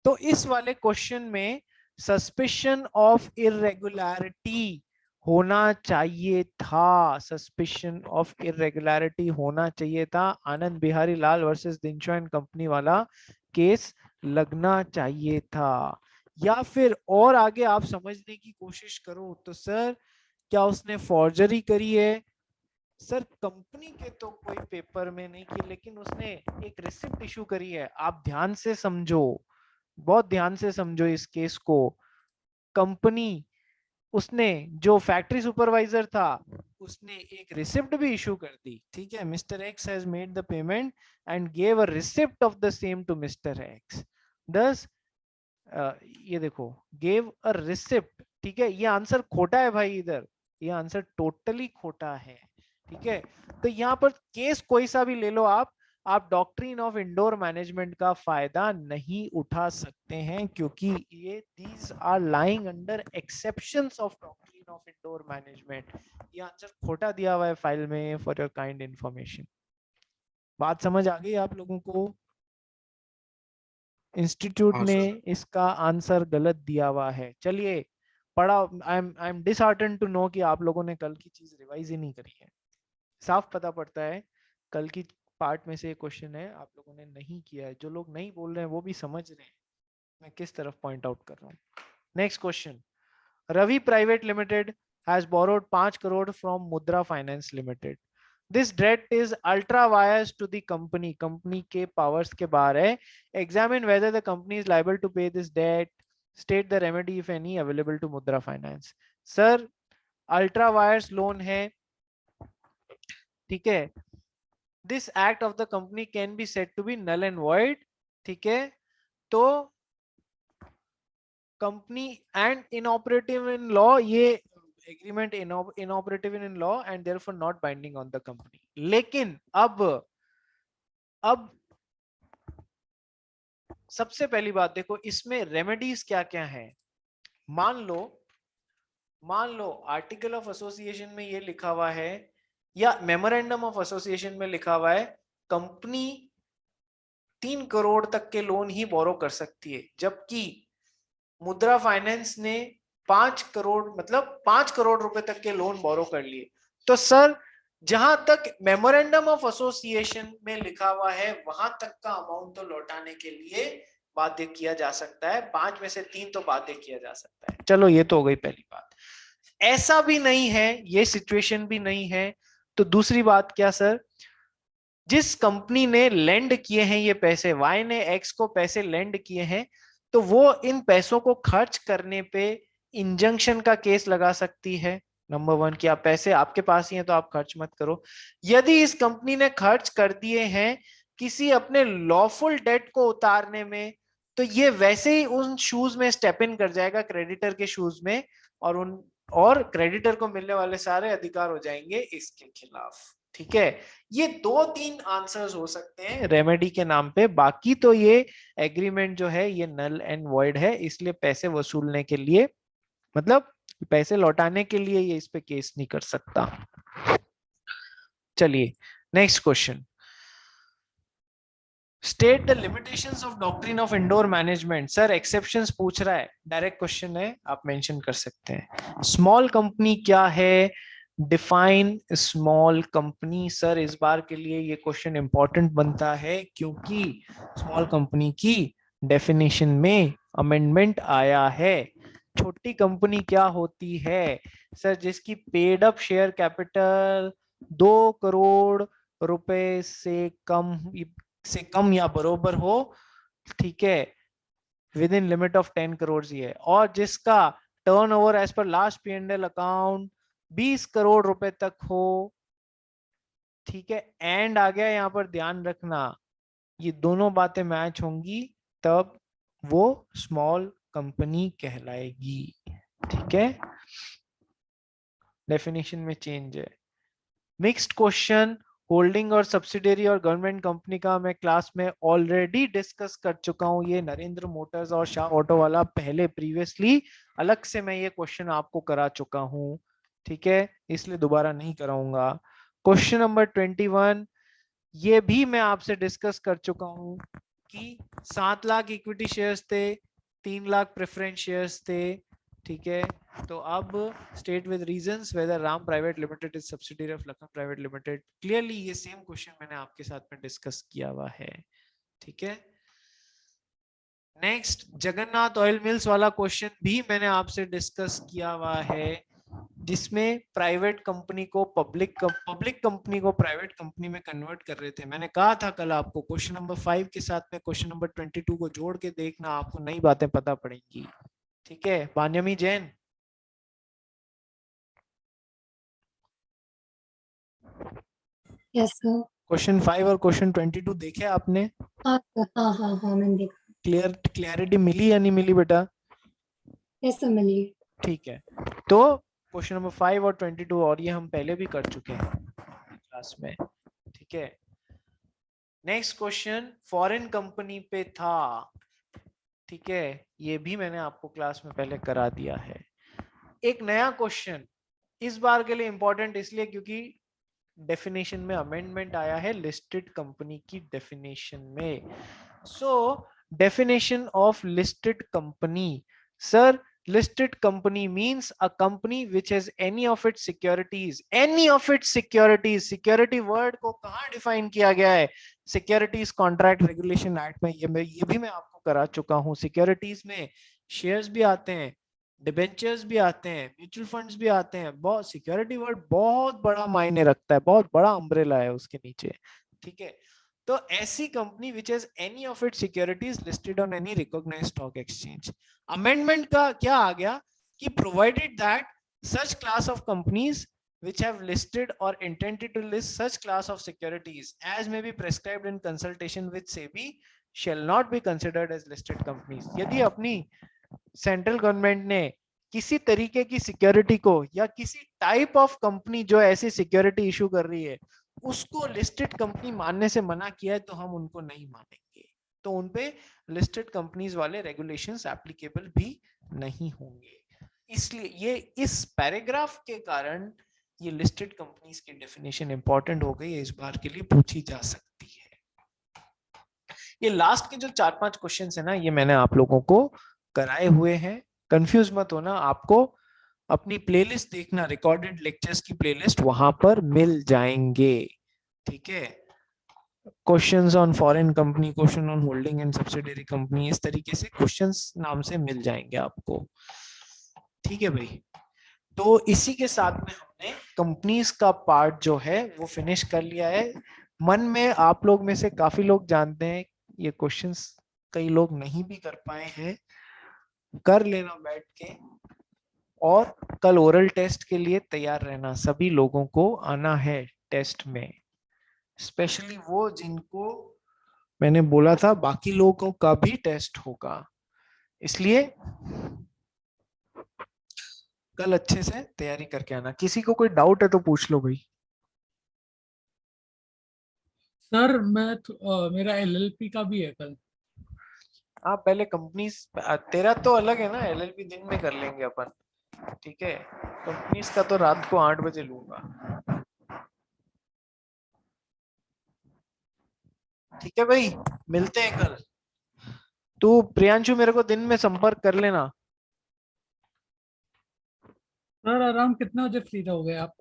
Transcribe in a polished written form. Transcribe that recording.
तो इस वाले क्वेश्चन में सस्पिशन ऑफ इरेगुलरिटी होना चाहिए था, सस्पिशन ऑफ इरेगुलरिटी होना चाहिए था, आनंद बिहारी लाल वर्सेस दिनशॉ एंड कंपनी वाला केस लगना चाहिए था। या फिर और आगे आप समझने की कोशिश करो तो सर क्या उसने फॉर्जरी करी है? सर कंपनी के तो कोई पेपर में नहीं की, लेकिन उसने एक रिसिप्ट इशू करी है। आप ध्यान से समझो, बहुत ध्यान से समझो इस केस को। कंपनी, उसने जो फैक्ट्री सुपरवाइजर था उसने एक रिसिप्ट भी इशू कर दी, ठीक है। Mister X has made the payment and gave a receipt of the same to mister X. दस ये देखो, गेव अ रिसिप्ट, ठीक है। ये आंसर खोटा है भाई, इधर ये आंसर टोटली खोटा है, ठीक है। तो यहाँ पर केस कोई सा भी ले लो आप डॉक्ट्रिन ऑफ इंडोर मैनेजमेंट का फायदा नहीं उठा सकते हैं, क्योंकि ये these are lying under exceptions of doctrine of indoor management. ये आंसर खोटा दिया हुआ है फाइल में, फॉर योर काइंड इंफॉर्मेशन। बात समझ आ गई आप लोगों को? इंस्टीट्यूट हाँ ने सर। इसका आंसर गलत दिया हुआ है। चलिए पढ़ा। I am disheartened to know कि आप लोगों ने कल की चीज रिवाइज ही नहीं करी है। साफ पता पड़ता है कल की पार्ट में से क्वेश्चन है, आप लोगों ने नहीं किया है। जो लोग नहीं बोल रहे हैं वो भी समझ रहे हैं मैं किस तरफ पॉइंट आउट कर रहा हूँ। Next question. Ravi private limited has borrowed 5 crore from Mudra finance limited. This debt is ultra vires to the company, company के पावर्स के बाहर है। Examine whether the company is liable to pay this debt, state the remedy if any available to Mudra finance. Sir ultra vires loan है, ठीक है। This act of the company can be said to be null and void, ठीक है। तो company and inoperative in law, ये agreement inoperative in law and therefore not binding on the company. लेकिन अब सबसे पहली बात देखो, इसमें रेमेडीज क्या क्या है। मान लो आर्टिकल ऑफ एसोसिएशन में ये लिखा हुआ है या मेमोरेंडम ऑफ एसोसिएशन में लिखा हुआ है कंपनी 3 करोड़ तक के लोन ही बोरो कर सकती है, जबकि मुद्रा फाइनेंस ने 5 करोड़ मतलब 5 करोड़ रुपए तक के लोन बोरो कर लिए। तो सर जहां तक मेमोरेंडम ऑफ एसोसिएशन में लिखा हुआ है वहां तक का अमाउंट तो लौटाने के लिए बाध्य किया जा सकता है, 5 में से 3 तो बाध्य किया जा सकता है। चलो ये तो हो गई पहली बात। ऐसा भी नहीं है, ये सिचुएशन भी नहीं है, तो दूसरी बात क्या सर, जिस कंपनी ने लेंड किए हैं ये पैसे, वाई ने एक्स को पैसे लेंड किए हैं, तो वो इन पैसों को खर्च करने पे इंजंक्शन का केस लगा सकती है। नंबर वन, कि आप पैसे आपके पास ही हैं तो आप खर्च मत करो। यदि इस कंपनी ने खर्च कर दिए हैं किसी अपने लॉफुल डेट को उतारने में, तो ये वैसे ही उन शूज में स्टेप इन कर जाएगा, क्रेडिटर के शूज में, और क्रेडिटर को मिलने वाले सारे अधिकार हो जाएंगे इसके खिलाफ, ठीक है। ये 2-3 आंसर्स हो सकते हैं रेमेडी के नाम पे, बाकी तो ये एग्रीमेंट जो है ये नल एंड वॉइड है, इसलिए पैसे वसूलने के लिए, मतलब पैसे लौटाने के लिए ये इस पे केस नहीं कर सकता। चलिए next question. State the limitations of doctrine of indoor management. Sir exceptions पूछ रहा है, डायरेक्ट क्वेश्चन है, आप मेंशन कर सकते हैं। स्मॉल कंपनी क्या है, डिफाइन स्मॉल कंपनी। सर इस बार के लिए ये क्वेश्चन इंपॉर्टेंट बनता है क्योंकि स्मॉल कंपनी की डेफिनेशन में अमेंडमेंट आया है। छोटी कंपनी क्या होती है सर? जिसकी paid up share capital 2 crore रुपए से कम या बरोबर हो, ठीक है, within limit of 10 crore ही है, और जिसका turnover as per last P&L account 20 crore रुपए तक हो, ठीक है। एंड आ गया यहाँ पर, ध्यान रखना ये दोनों बातें मैच होंगी तब वो स्मॉल कंपनी कहलाएगी, ठीक है। डेफिनेशन में चेंज है। मिक्स्ड क्वेश्चन, होल्डिंग और सब्सिडियरी और गवर्नमेंट कंपनी का मैं क्लास में ऑलरेडी डिस्कस कर चुका हूं। ये नरेंद्र मोटर्स और शाह ऑटो वाला पहले प्रीवियसली अलग से मैं ये क्वेश्चन आपको करा चुका हूं, ठीक है, इसलिए दोबारा नहीं कराऊंगा। क्वेश्चन नंबर 21, ये भी मैं आपसे डिस्कस कर चुका हूं, कि 7 लाख इक्विटी शेयर्स थे, 3 लाख प्रेफरेंस शेयर्स थे, ठीक है। तो अब state with reasons whether Ram private limited is subsidiary of Lakhan private limited. Clearly ये सेम क्वेश्चन मैंने आपके साथ में डिस्कस किया हुआ है, ठीक है। नेक्स्ट जगन्नाथ ऑयल मिल्स वाला क्वेश्चन भी मैंने आपसे डिस्कस किया हुआ है, जिसमें प्राइवेट कंपनी को पब्लिक कंपनी को प्राइवेट कंपनी में कन्वर्ट कर रहे थे। मैंने कहा था कल आपको क्वेश्चन नंबर 5 के साथ में क्वेश्चन नंबर 22 को जोड़ के देखना, आपको नई बातें पता पड़ेंगी, ठीक है। बान्यमी जैन, यस सर। क्वेश्चन 5 और क्वेश्चन 22 देखे आपने? हाँ हाँ हाँ हाँ मैंने देखा। क्लियरिटी मिली या नहीं मिली बेटा? यस सर मिली। ठीक है, तो क्वेश्चन नंबर 5 और 22 और ये हम पहले भी कर चुके हैं क्लास में, ठीक है। नेक्स्ट क्वेश्चन फॉरेन कंपनी पे था, ठीक है, ये भी मैंने आपको क्लास में पहले करा दिया है। एक नया क्वेश्चन इस बार के लिए इंपॉर्टेंट इसलिए क्योंकि डेफिनेशन में अमेंडमेंट आया है लिस्टेड कंपनी की डेफिनेशन में। So definition of listed company, sir listed company means a company which has any of its securities, security word को कहाँ डिफाइन किया गया है? सिक्योरिटीज कॉन्ट्रैक्ट रेगुलेशन एक्ट में, ये भी मैं आपको करा चुका हूँ। सिक्योरिटीज में शेयर्स भी आते हैं, डिबेंचर्स भी आते हैं, म्यूचुअल फंड्स भी आते हैं। बहुत सिक्योरिटी वर्ड बहुत बड़ा मायने रखता है, बहुत बड़ा अम्ब्रेला है उसके नीचे, ठीक है। तो ऐसी company which has any of it securities listed on any recognised stock exchange. Amendment का क्या आ गया कि provided that such class of companies which have listed or intended to list such class of securities as may be prescribed in consultation with SEBI shall not be considered as listed companies। यदि अपनी central government ने किसी तरीके की security को या किसी type of company जो ऐसी सिक्योरिटी इशू कर रही है उसको लिस्टेड कंपनी मानने से मना किया है तो हम उनको नहीं मानेंगे, तो उनपे लिस्टेड कंपनीज वाले रेगुलेशंस एप्लीकेबल भी नहीं होंगे। इसलिए ये इस पैराग्राफ के कारण ये लिस्टेड कंपनीज की डेफिनेशन इंपॉर्टेंट हो गई है, इस बार के लिए पूछी जा सकती है। ये लास्ट के जो 4-5 क्वेश्चन है ना, ये मैंने आप लोगों को कराए हुए हैं, कंफ्यूज मत होना। आपको अपनी प्लेलिस्ट देखना, रिकॉर्डेड लेक्चर्स की प्लेलिस्ट वहां पर मिल जाएंगे, ठीक है। Questions on foreign company, question on holding and subsidiary company, इस तरीके से क्वेश्चंस नाम से मिल जाएंगे आपको, ठीक है भाई। तो इसी के साथ में हमने कंपनीज का पार्ट जो है वो फिनिश कर लिया है। मन में आप लोग में से काफी लोग जानते हैं ये क्वेश्चंस कई लोग नहीं भी कर पाए हैं, कर लेना बैठ के, और कल ओरल टेस्ट के लिए तैयार रहना। सभी लोगों को आना है टेस्ट में, स्पेशली वो जिनको मैंने बोला था बाकी लोगों का भी टेस्ट होगा, इसलिए कल अच्छे से तैयारी करके आना। किसी को कोई डाउट है तो पूछ लो भाई। सर मेरा एलएलपी का भी है कल। हाँ पहले कंपनीज, तेरा तो अलग है ना, एलएलपी दिन में कर लेंगे अपन, ठीक है। कंपनीज का तो रात को 8 बजे लूंगा, ठीक है भाई, मिलते हैं कल। तू प्रियांशु मेरे को दिन में संपर्क कर लेना। सर अराउंड कितने बजे फ्री रहोगे आप?